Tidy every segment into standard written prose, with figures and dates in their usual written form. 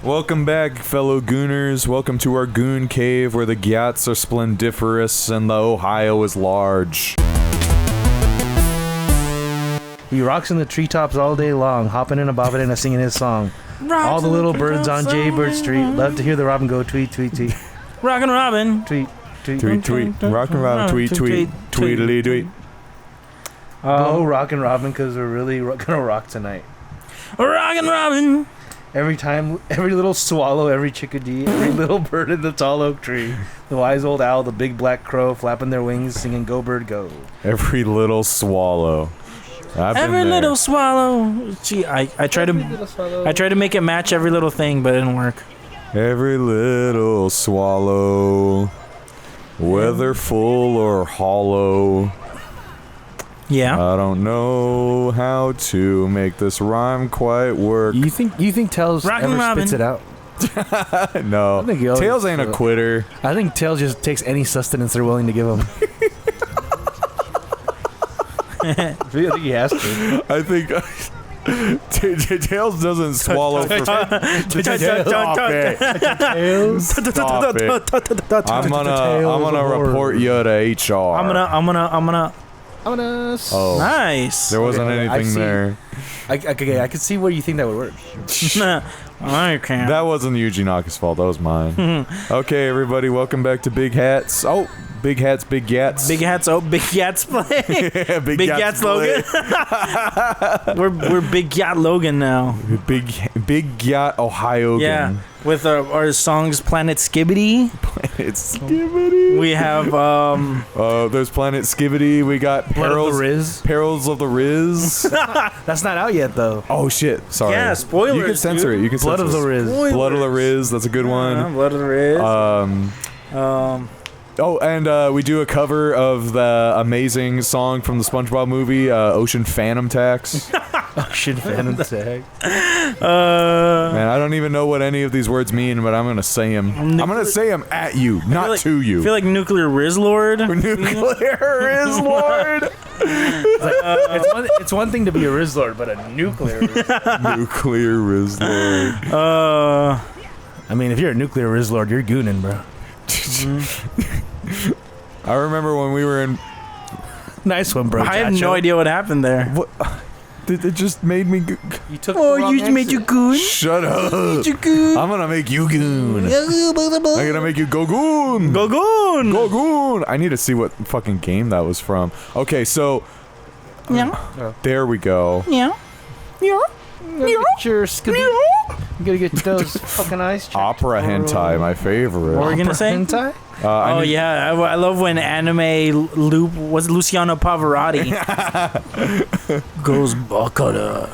Welcome back, fellow gooners. Welcome to our goon cave where the gyats are splendiferous and the Ohio is large. He rocks in the treetops all day long, hopping and bobbing and singing his song. All the little birds on Jaybird Street love to hear the robin go tweet, tweet, tweet. Rockin' Robin. Tweet, tweet, Tweet, tweet. Rockin' Robin, tweet, tweet. Tweedly tweet. Blow rockin' Robin because we're really gonna rock tonight. Rockin' Robin. Every time, every little swallow, every chickadee, every little bird in the tall oak tree, the wise old owl, the big black crow, flapping their wings, singing "Go Bird Go." Every little swallow. Every little swallow. Gee, I tried to make it match every little thing, but it didn't work. Every little swallow, whether full or hollow. Yeah. I don't know how to make this rhyme quite work. You think Tails Rockin' ever Robin. spits it out? No. I think he always Tails ain't a will. quitter. I think Tails just takes any sustenance they're willing to give him. I think he has to. I think Tails doesn't swallow for... Stop it. Stop it. I'm gonna report you to HR. I'm gonna. Oh. Nice. There wasn't Okay, I anything see. there. I could see where you think that would work. I can't. That wasn't Yuji Naka's fault. That was mine. Okay, everybody, welcome back to Big Hats. Oh, Big Hats, Big Yats. Big hats. Oh, big yats play. Yeah, Big Yats Yats Logan. we're Big Yacht Logan now. Big Yacht Ohio. Yeah, with our songs Planet Skibbity. Planet Skibbity. We have there's Planet Skibbity. We got Blood of the Riz. Perils of the Riz. That's not out yet, though. Oh shit! Sorry. Yeah, spoilers, You can censor dude. it. You can Blood censor of the Riz. Blood of the Riz. That's a good one. Blood of the Riz. Oh, and we do a cover of the amazing song from the SpongeBob movie, Ocean Phantom Tax. Ocean Phantom Tag. Man, I don't even know what any of these words mean, but I'm gonna say them. I'm gonna say them at you, not to you. I feel like Nuclear Riz Lord. Nuclear is Lord. It's one thing to be a Riz Lord, but a nuclear Riz. Nuclear is Lord. I mean, if you're a nuclear Riz Lord, you're gooning, bro. I remember when we were in. Nice one, bro. I have no idea what happened there. What? It just made me. You took Made you goon. Shut up. You goon. I'm gonna make you goon. I'm gonna make you go goon. Go goon. Go goon. I need to see what fucking game that was from. Okay, so. Yeah. There we go. Yeah. Yeah. Sure, you gotta get those fucking eyes checked. Opera hentai, my favorite. What were you gonna say? Hentai? Oh yeah, I love when anime loop was Luciano Pavarotti goes Baccara.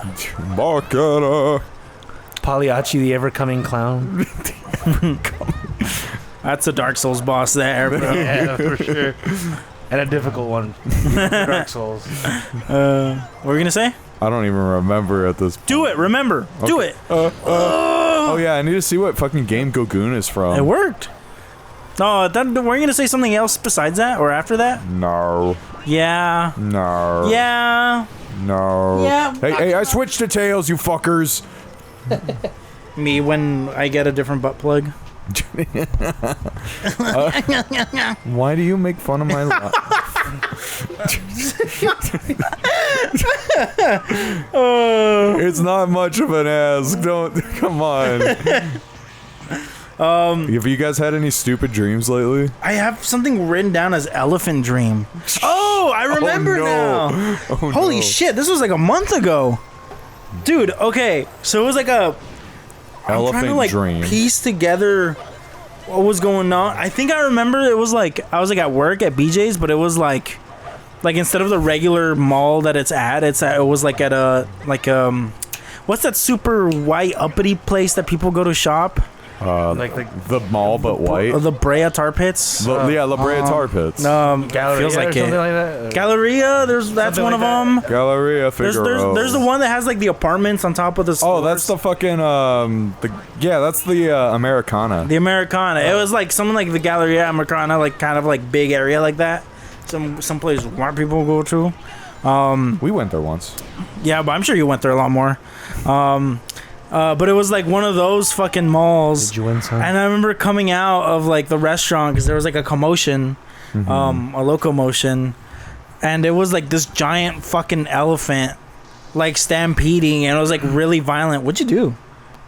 Baccara. Pagliacci, the ever-coming clown. That's a Dark Souls boss there, bro. Yeah, for sure. And a difficult one. Dark Souls. What were you gonna say? I don't even remember at this point. Do it. Remember. Do it. Oh yeah, I need to see what fucking game Gogoon is from. It worked. No, were you gonna say something else besides that or after that? No. Yeah. No. Yeah. No. Yeah. Hey, I switched to Tails, you fuckers. Me when I get a different butt plug. Why do you make fun of my life? It's not much of an ask. Don't. Come on. Have you guys had any stupid dreams lately? I have something written down as elephant dream. Oh, I remember now. Oh, Holy shit, this was like a month ago. Dude, okay. So it was like a I'm trying to like dream. piece together what was going on. I think I remember it was like I was like at work at BJ's, but it was like instead of the regular mall that it was like at a what's that super white uppity place that people go to shop? Like the mall, but white. The Brea Tar Pits. Yeah, La Brea Tar Pits. Galleria feels like or something it. like that. Galleria. That's one like of them. Galleria Figaro. There's the one that has like the apartments on top of the stores. Oh, that's the fucking that's the Americana. The Americana. It was like something like the Galleria Americana, like kind of like big area like that. Some place white people go to. We went there once. Yeah, but I'm sure you went there a lot more. But it was like one of those fucking malls. Did you win some? And I remember coming out of like the restaurant because there was like a commotion, a locomotion, and it was like this giant fucking elephant, like stampeding, and it was like really violent. What'd you do?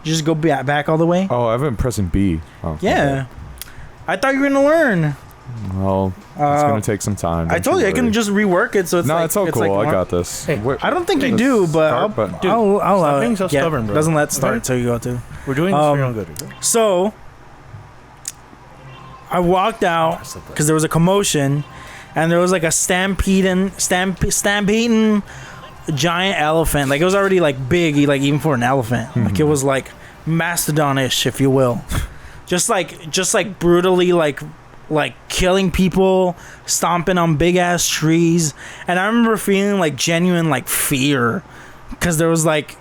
You just go back all the way? Oh, I've been pressing B. Oh, Yeah. Okay. I thought you were gonna learn. Well, it's gonna take some time. I told you I can just rework it, so it's no, like, it's all cool. Like I got this. Hey, I don't think you do, but I'll stop being so stubborn, bro. Doesn't let start until you go to. We're doing this for your own good. Okay? So I walked out because there was a commotion, and there was like a stampeding giant elephant. Like it was already like big, like even for an elephant. Like it was like mastodonish, if you will. just like brutally like killing people, stomping on big ass trees, and I remember feeling like genuine like fear because there was like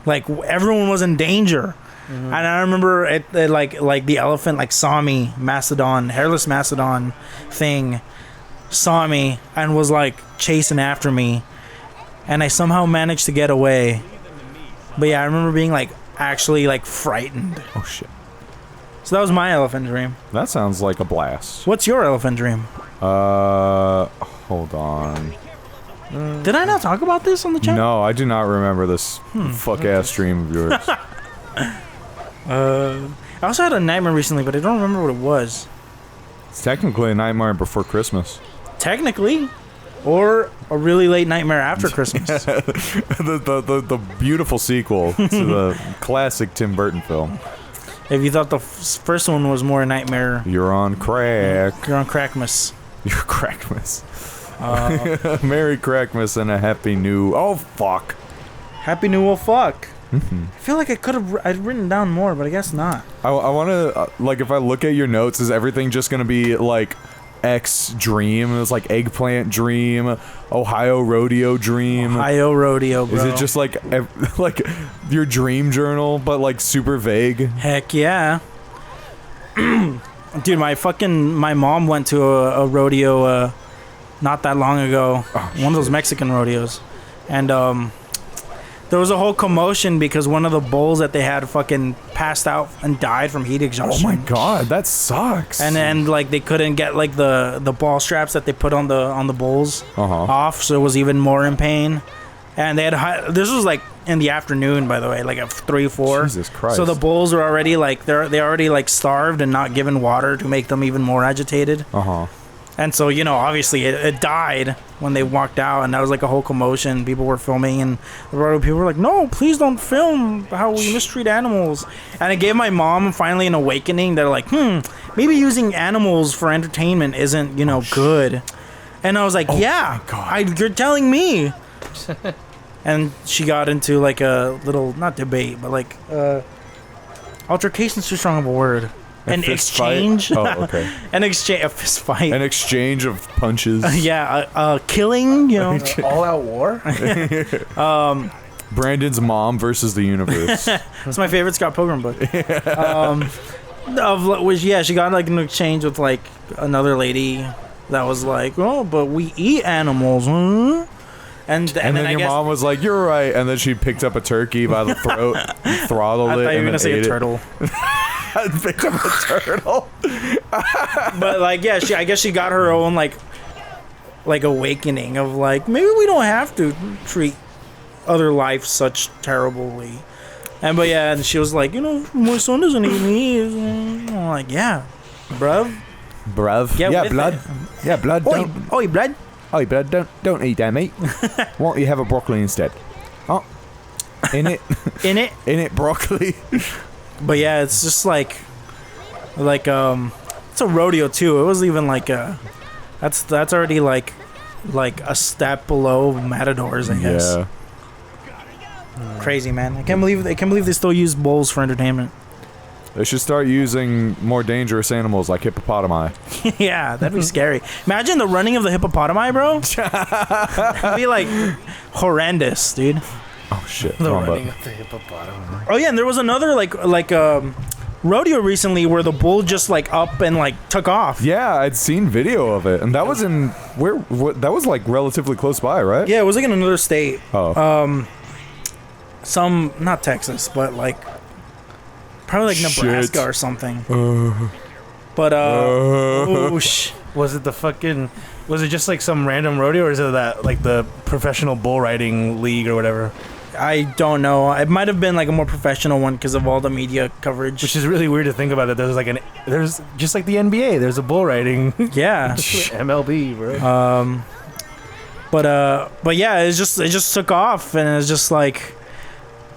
everyone was in danger. And I remember it like the elephant like saw me, hairless mastodon thing saw me and was like chasing after me, and I somehow managed to get away. But yeah, I remember being like actually like frightened. Oh shit. So that was my elephant dream. That sounds like a blast. What's your elephant dream? Hold on. Did I not talk about this on the channel? No, I do not remember this fuck-ass dream of yours. I also had a nightmare recently, but I don't remember what it was. It's technically a nightmare before Christmas. Technically. Or a really late nightmare after Christmas. the beautiful sequel to the classic Tim Burton film. If you thought the first one was more a nightmare... You're on crack. You're on Crackmas. You're Crackmas. Merry Crackmas and a happy new... Oh, fuck. Happy new... Oh, fuck. I feel like I'd written down more, but I guess not. I want to... like, if I look at your notes, is everything just going to be, like... X dream? It was like eggplant dream, Ohio rodeo dream. Ohio rodeo, bro. Is it just like your dream journal, but like super vague? Heck yeah. Dude, my mom went to a rodeo not that long ago. One of those Mexican rodeos. And there was a whole commotion because one of the bulls that they had fucking passed out and died from heat exhaustion. Oh my god, that sucks. And like they couldn't get like the ball straps that they put on the bulls off, so it was even more in pain. And they had this was like in the afternoon, by the way, like at 3 or 4. Jesus Christ. So the bulls were already like they already like starved and not given water to make them even more agitated. And so, you know, obviously it died when they walked out, and that was like a whole commotion. People were filming, and people were like, no, please don't film how we mistreat animals. And it gave my mom finally an awakening. They're like, maybe using animals for entertainment isn't, you know, good. And I was like, you're telling me. And she got into like a little, not debate, but like altercation's too strong of a word. An exchange. Fight? Oh, okay. A fist fight. An exchange of punches. Killing, you know. All-out war? Brandon's mom versus the universe. It's my favorite Scott Pilgrim book. She got like an exchange with like another lady that was like, oh, but we eat animals, huh? And then your mom was like, you're right. And then she picked up a turkey by the throat, throttled it, and I thought you were going to say a turtle. Picked up a turtle. But like, yeah, I guess she got her own like awakening of like, maybe we don't have to treat other life such terribly. And she was like, you know, my son doesn't eat me. I'm like, yeah, bruv. Yeah, blood. Yeah, blood. Oi, blood. Oi, blood, don't eat that, mate. Why don't you have a broccoli instead? Oh, in it, broccoli. But yeah, it's just like it's a rodeo too. It was even like that's already like a step below matadors, I guess. Yeah. Crazy, man. I can't believe they still use bulls for entertainment. They should start using more dangerous animals like hippopotami. Yeah, that'd be scary. Imagine the running of the hippopotami, bro. That'd be like horrendous, dude. Oh shit. The running of the hippopotami. Oh yeah, and there was another like rodeo recently where the bull just like up and like took off. Yeah, I'd seen video of it, and that was in that was like relatively close by, right? Yeah, it was like in another state. Oh. some, not Texas, but like probably like Nebraska or something. But Was it the fucking? Was it just like some random rodeo, or is it that like the professional bull riding league or whatever? I don't know. It might have been like a more professional one because of all the media coverage. Which is really weird to think about. That there's just like the NBA. There's a bull riding. Yeah. MLB, bro. But yeah, it just took off, and it's just like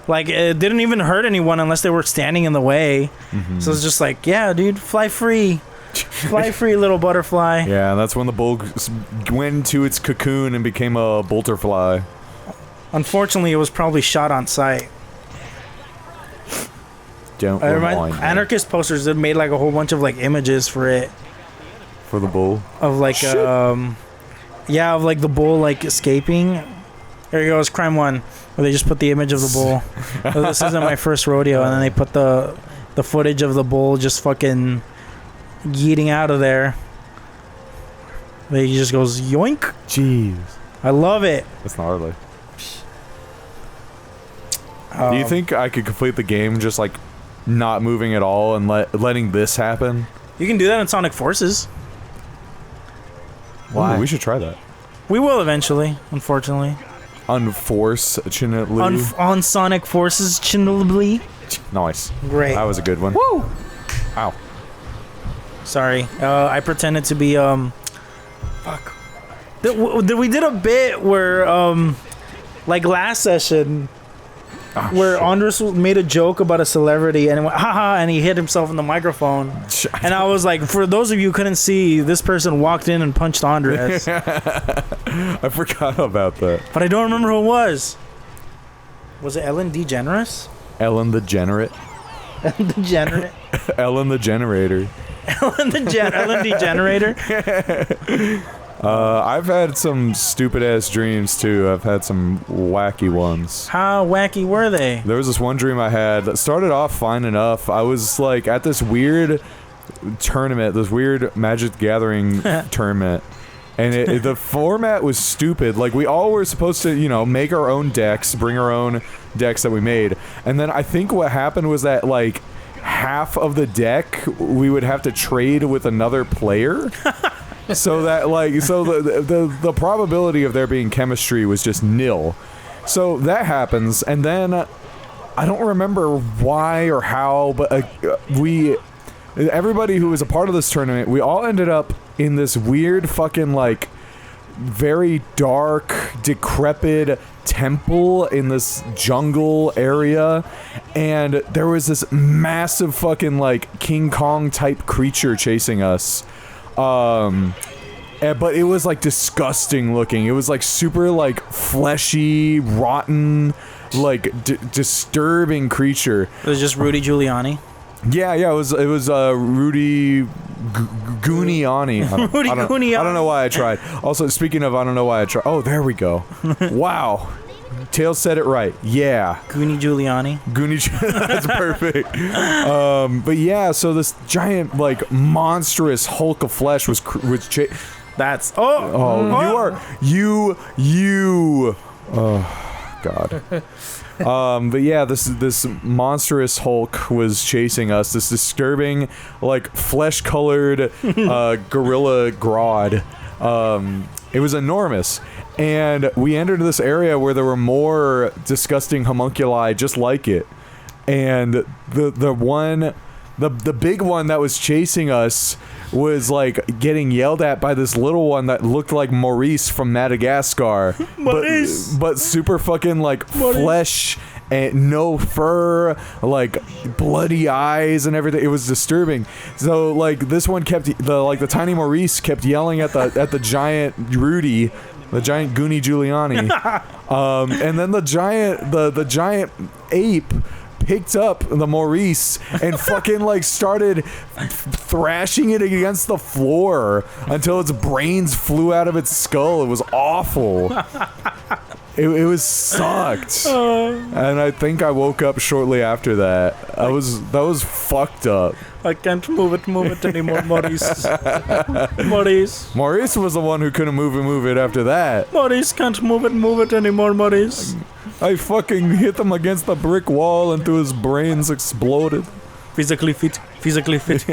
it didn't even hurt anyone unless they were standing in the way. Mm-hmm. So it's just like, yeah, dude, fly free. Fly free, little butterfly. Yeah, that's when the bull went into its cocoon and became a bolterfly. Unfortunately, it was probably shot on sight. Anarchist posters that made like a whole bunch of like images for it. For the bull? Of like of like the bull like escaping. There goes crime one, where they just put the image of the bull. So this isn't my first rodeo, and then they put the footage of the bull just fucking yeeting out of there. He just goes yoink. Jeez, I love it. That's gnarly. Do you think I could complete the game just like not moving at all and letting this happen? You can do that in Sonic Forces. Why? Ooh, we should try that. We will eventually, unfortunately. Unfortunately. On Sonic Forces, chinably. Nice. Great. That was a good one. Woo! Ow. Sorry. I pretended to be, fuck. We did a bit where, like last session, where Andres made a joke about a celebrity and it went, haha, and he hit himself in the microphone. And I was like, for those of you who couldn't see, this person walked in and punched Andres. I forgot about that. But I don't remember who it was. Was it Ellen DeGeneres? Ellen the Generate. Ellen DeGenerate. Ellen the Generator. Ellen DeGenerator. I've had some stupid ass dreams too. I've had some wacky ones. How wacky were they? There was this one dream I had that started off fine enough. I was like at this weird tournament, this weird Magic the Gathering tournament, and the format was stupid. Like we all were supposed to, make our own decks, bring our own decks that we made, and then I think what happened was that like half of the deck we would have to trade with another player. So that the probability of there being chemistry was just nil. So that happens, and then I don't remember why or how, but everybody who was a part of this tournament, we all ended up in this weird fucking like very dark, decrepit temple in this jungle area, and there was this massive fucking like King Kong type creature chasing us. But it was like disgusting looking. It was like super like fleshy, rotten, like disturbing creature. It was just Rudy Giuliani. Yeah, it was Rudy Giuliani. I don't know why I tried. Also, speaking of, I don't know why I tried. Oh, there we go. Wow. Tails said it right. Yeah. Goonie Giuliani. That's perfect. But yeah, so this giant, like, monstrous hulk of flesh was that's... You... Oh, God. But yeah, this monstrous Hulk was chasing us. This disturbing, like, flesh-colored gorilla grodd. It was enormous. And we entered this area where there were more disgusting homunculi just like it. And the big one that was chasing us was like getting yelled at by this little one that looked like Maurice from Madagascar. but super fucking like flesh and no fur, like bloody eyes and everything. It was disturbing. So like this one the tiny Maurice kept yelling at the giant Rudy, the giant Goonie Giuliani. And then the giant ape picked up the Maurice and fucking like started thrashing it against the floor until its brains flew out of its skull. It was awful. It was sucked. And I think I woke up shortly after that. That was fucked up. I can't move it anymore, Maurice. Maurice was the one who couldn't move it after that. Maurice can't move it anymore, Maurice. I fucking hit him against the brick wall until his brains exploded. Physically fit. Physically fit.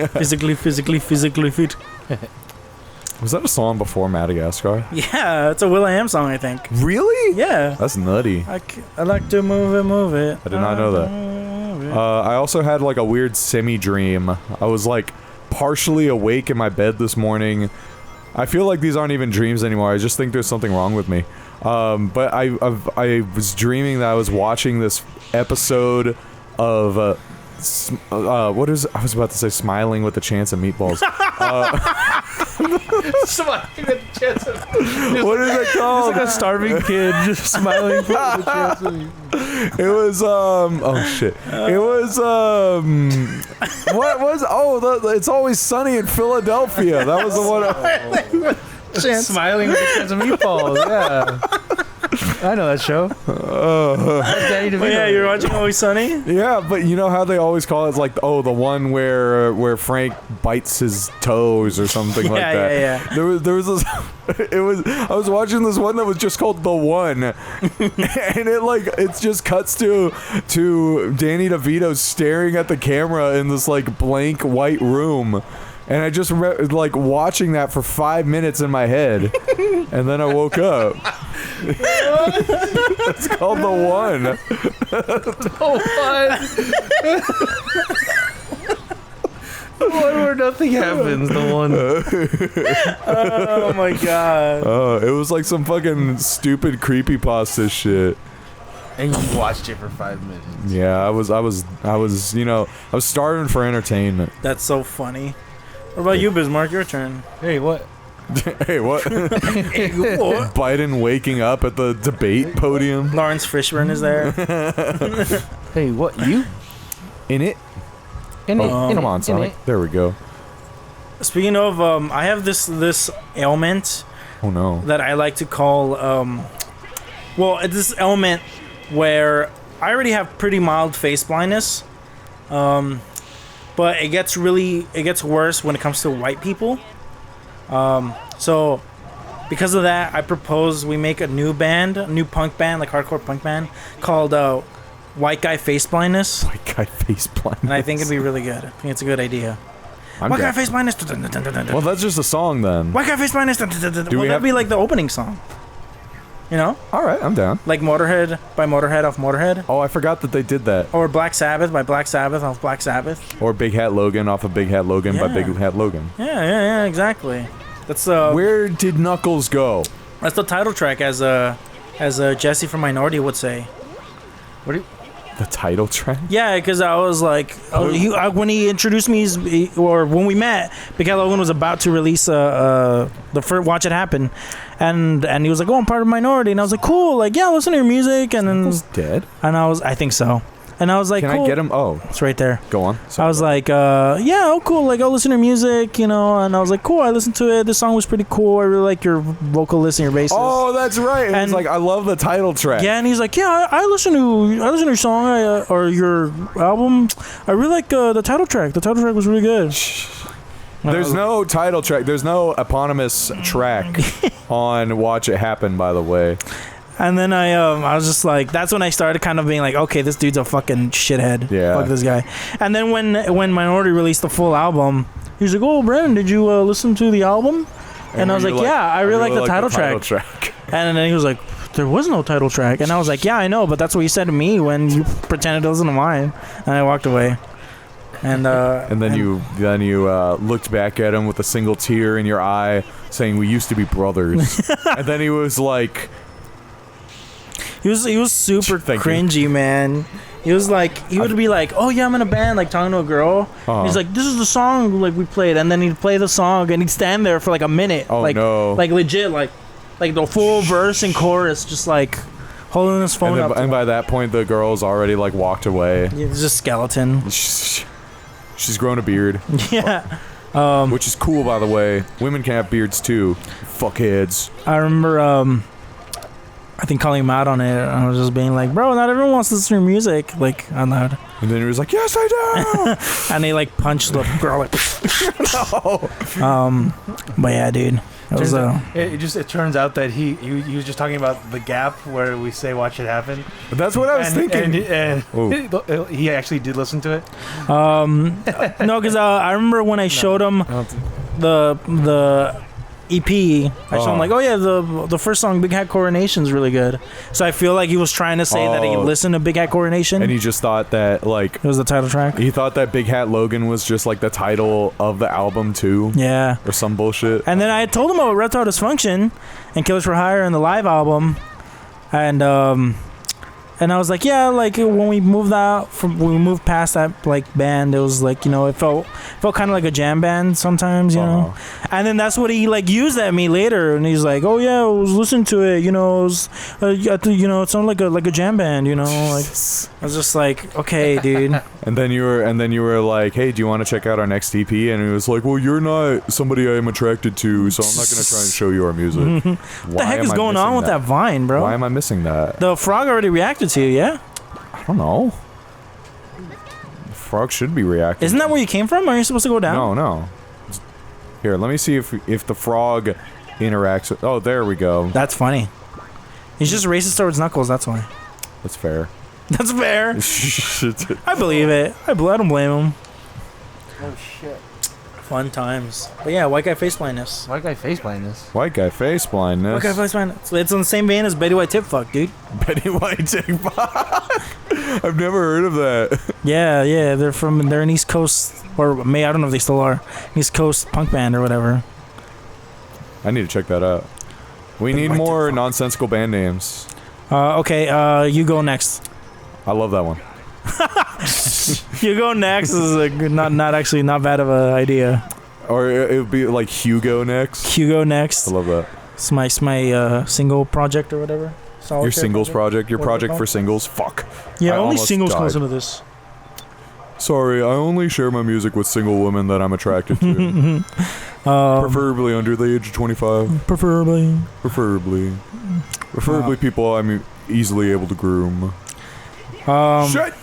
Was that a song before Madagascar? Yeah, it's a Will.i.am song, I think. Really? Yeah. That's nutty. I like to move it. I did not know that. I also had like a weird semi-dream. I was like partially awake in my bed this morning. I feel like these aren't even dreams anymore. I just think there's something wrong with me. But I was dreaming that I was watching this episode of what is I was about to say Smiling with a Chance of Meatballs. Smiling with a chance of What is it called? It's like a starving kid just smiling with a chance of It was oh shit. It was what was It's Always Sunny in Philadelphia. That was the one. Smiling with a chance of meatballs. Yeah. I know that show. Danny DeVito. Yeah, you're watching Always Sunny? Yeah, but you know how they always call it like, the one where Frank bites his toes or something like that. Yeah. There was this. I was watching this one that was just called The One, and it just cuts to Danny DeVito staring at the camera in this like blank white room. And I just like watching that for 5 minutes in my head, and then I woke up. It's called The One. The one where nothing happens. The one. Oh my god. It was like some fucking stupid creepypasta shit. And you watched it for 5 minutes. Yeah, I was I was starving for entertainment. That's so funny. What about you, Bismarck? Your turn. Hey, what? Hey, what? Biden waking up at the debate podium. Lawrence Fishburne is there. Hey, what? You? In it? Come on, Sonic. There we go. Speaking of, I have this ailment. Oh no. That I like to call, it's this ailment where I already have pretty mild face blindness. But it gets worse when it comes to white people. So because of that, I propose we make a new punk band, like hardcore punk band, called White Guy Face Blindness. White Guy Face Blindness. And I think it'd be really good. I think it's a good idea. White Guy Face Blindness. Well, that's just a song then. White Guy Face Blindness. That'd be like the opening song. You know? All right, I'm down. Like Motorhead by Motorhead off Motorhead. Oh, I forgot that they did that. Or Black Sabbath by Black Sabbath off Black Sabbath. Or Big Hat Logan off of Big Hat Logan by Big Hat Logan. Yeah, exactly. That's Where did Knuckles go? That's the title track, as Jesse from Minority would say. The title track? Yeah, because I was like, when he introduced me, or when we met, Big Hat Logan was about to release the first Watch It Happen, and he was like, "Oh, I'm part of Minority," and I was like, "Cool, like yeah, listen to your music." And then dead. And I think so. And I was like, can cool. I get him? Oh, it's right there. Go on. Sorry, I was like, yeah, oh, cool. Like, I'll listen to your music, you know. And I was like, cool. I listened to it. This song was pretty cool. I really like your vocalist and your bassist. Oh, that's right. And he's like, I love the title track. Yeah, and he's like, yeah, I listen to your song or your album. I really like the title track. The title track was really good. There's no title track. There's no eponymous track on Watch It Happen, by the way. And then I was just like, that's when I started kind of being like, okay, this dude's a fucking shithead. Yeah. Fuck this guy. And then when Minority released the full album, he was like, oh, Brandon, did you listen to the album? And I was like, yeah, I really like the title track. And then he was like, there was no title track. And I was like, yeah, I know, but that's what you said to me when you pretended to listen to mine. And I walked away. And then you looked back at him with a single tear in your eye, saying, we used to be brothers. And then he was like... He was super cringy, man. He was like, he would be like, oh yeah, I'm in a band, like talking to a girl. He's like, this is the song like we played, and then he'd play the song and he'd stand there for like a minute. Oh like, no. Like legit, like the full verse and chorus, just like holding his phone up. And by that point, the girl's already like walked away. Yeah, it's just skeleton. She's grown a beard. Yeah. Which is cool, by the way. Women can have beards too. Fuckheads. I remember I think calling him out on it. I was just being like, bro, not everyone wants to listen to your music, like, out loud. And then he was like, yes, I And they like punched the girl. Like, do. but yeah, dude. It was It turns out that he was just talking about the gap where we say watch it happen. But that's what I was thinking. And he actually did listen to it. No, because I remember when I showed him the EP, I showed him like, oh yeah, the first song, Big Hat Coronation, is really good. So I feel like he was trying to say that he listened to Big Hat Coronation. And he just thought that, like, it was the title track. he thought that Big Hat Logan was just like the title of the album too. Yeah. Or some bullshit. And then I told him about Reptile Dysfunction and Killers for Hire and the live album, and I was like, yeah, like when we moved past that like band, it was like, you know, it felt kind of like a jam band sometimes, you know. And then that's what he like used at me later, and he's like, oh yeah, I was listening to it, you know, it was, you know, it sounded like a jam band, you know. Like I was just like, okay, dude. And then you were like, hey, do you want to check out our next EP? And he was like, well, you're not somebody I am attracted to, so I'm not gonna try and show you our music. What the heck is going on with that Vine, bro? Why am I missing that? The frog already reacted to you, yeah? I don't know. The frog should be reacting. Isn't that where you came from? Are you supposed to go down? No. Here, let me see if the frog interacts with... Oh, there we go. That's funny. He's just racist towards Knuckles, that's why. That's fair. That's fair. I believe it. I don't blame him. Oh shit. Fun times. But yeah, white guy face blindness. White guy face blindness. White guy face blindness. White guy face blindness. It's on the same vein as Betty White tip fuck, dude. Betty White tip fuck. I've never heard of that. Yeah, they're an East Coast, or I don't know if they still are, East Coast punk band or whatever. I need to check that out. We need more nonsensical band names. Okay, you go next. I love that one. You go next is not bad of an idea. Or it would be like Hugo next. Hugo next. I love that. It's my single project or whatever. Your singles project. Your project for singles. Fuck. Yeah, I only almost singles died. listen to this. Sorry, I only share my music with single women that I'm attracted to. Preferably under the age of 25. Preferably people I'm easily able to groom. Shit!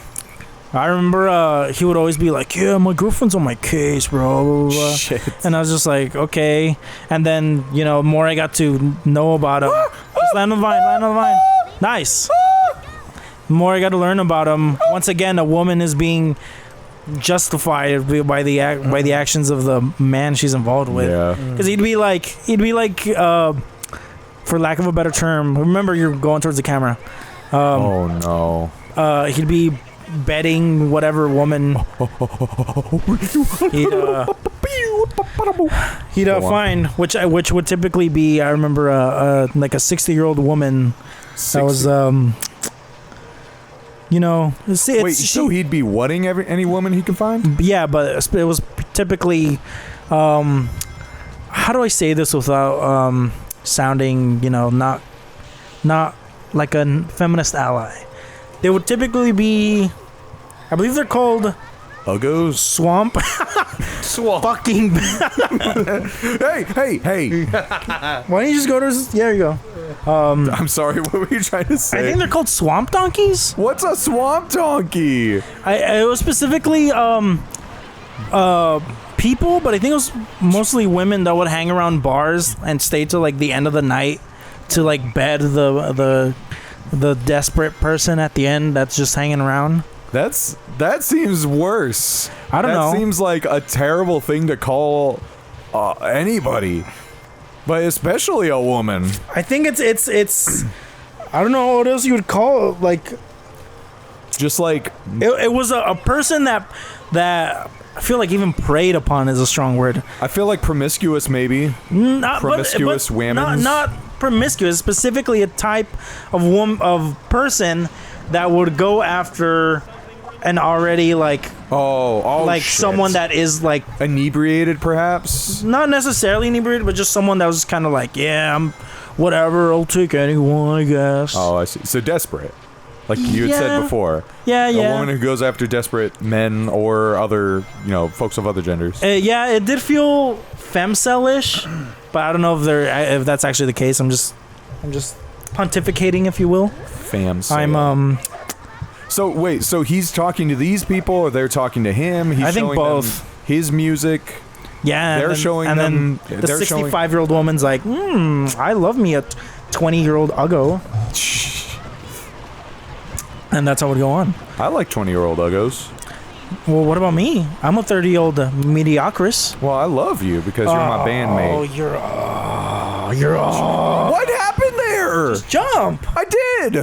I remember he would always be like, yeah, my girlfriend's on my case, bro. Blah, blah, blah. Shit. And I was just like, okay. And then, you know, more I got to know about him. Just land on the vine. Nice. The more I got to learn about him, once again, a woman is being justified by the actions of the man she's involved with. Yeah. Because he'd be like, for lack of a better term, remember you're going towards the camera. Oh no. He'd be betting whatever woman he'd find, which would typically be, I remember, like a 60-year-old woman 60. That was you know, wait, so he'd be whatting any woman he can find? Yeah, but it was typically, how do I say this without sounding, you know, not like a feminist ally? They would typically be, I believe they're called Uggos? Swamp. Fucking. Hey. Why don't you just go to? There you go. I'm sorry. What were you trying to say? I think they're called swamp donkeys. What's a swamp donkey? It was specifically people, but I think it was mostly women that would hang around bars and stay till like the end of the night to like bed the desperate person at the end that's just hanging around. That seems worse. I don't know. That seems like a terrible thing to call anybody, but especially a woman. I think it's I don't know what else you would call it. Like, just like it was a person that I feel like even preyed upon is a strong word. I feel like promiscuous, maybe. Promiscuous women. Not promiscuous. Specifically, a type of person that would go after an already like shit. Someone that is like inebriated, perhaps. Not necessarily inebriated, but just someone that was kind of like, yeah, I'm whatever. I'll take anyone, I guess. Oh, I see. So desperate. Like you had said before. Yeah. A woman who goes after desperate men or other, folks of other genders. Yeah, it did feel femcel-ish, but I don't know if that's actually the case. I'm just pontificating, if you will. Fam. I'm So wait, so he's talking to these people, or they're talking to him? He's I think showing both. them his music. Yeah, They're and then, showing and them. then the they're showing- 65-year-old woman's like, I love me a 20-year-old uggo, and that's how it would go on. I like 20-year-old uggos. Well, what about me? I'm a 30-year-old mediocris. Well, I love you because you're my bandmate. Oh, you're What happened there? just jump. I did.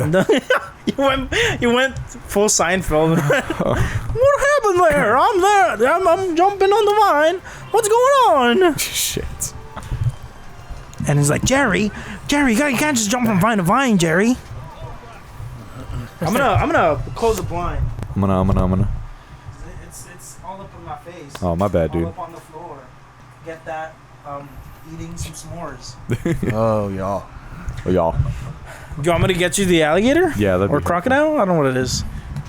You went full Seinfeld. What happened there? I'm there. I'm jumping on the vine. What's going on? Shit. And he's like, Jerry, you can't just jump from vine to vine, Jerry. I'm gonna close the blind. I'm gonna. It's all up in my face. Oh, my bad, dude. All up on the floor. Get that? Eating some s'mores. Oh, y'all. Oh, y'all. Do you want me to get you the alligator? Yeah, that'd Or be crocodile? I don't know what it is.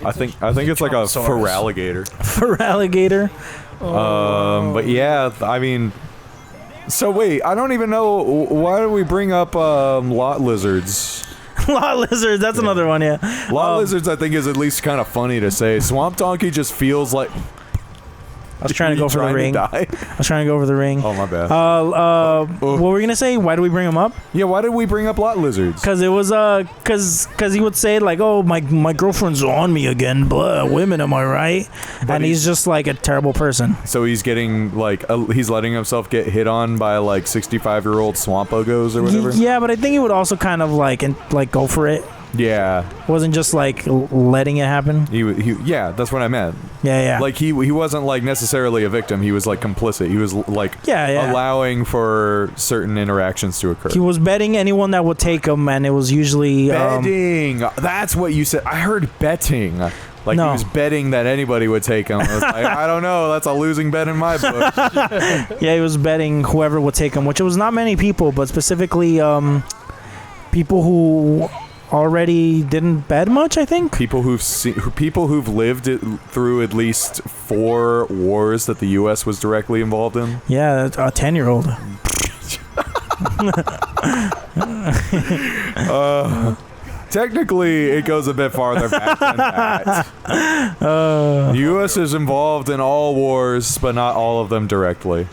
I think it's like a feraligator. For alligator. But yeah, I mean, so wait, I don't even know why do we bring up lot lizards? Lot lizards. That's another one. Yeah. Lot lizards, I think, is at least kind of funny to say. Swamp donkey just feels like I was trying to go for the ring. Die? I was trying to go for the ring. Oh, my bad. What were we gonna say? Why do we bring him up? Yeah, why did we bring up lot lizards? Cause it was cause he would say like, oh, my girlfriend's on me again. Blah, women, am I right? But and he's just like a terrible person. So he's getting like he's letting himself get hit on by like 65-year-old swamp uggos or whatever. Yeah, but I think he would also kind of like go for it. Yeah, Wasn't just like letting it happen. he yeah, that's what I meant. Yeah. Like he wasn't like necessarily a victim. He was like complicit. He was like Yeah. allowing for certain interactions to occur. He was betting anyone that would take him, and it was usually Betting. That's what you said. I heard betting. Like No. he was betting that anybody would take him. I was like, I don't know. That's a losing bet in my book. Yeah, he was betting whoever would take him, which was not many people, but specifically people who already didn't bet much, I think. People who've lived through at least 4 wars that the U.S. was directly involved in. Yeah, a 10-year-old. Technically, it goes a bit farther back than that. The U.S. is involved in all wars, but not all of them directly.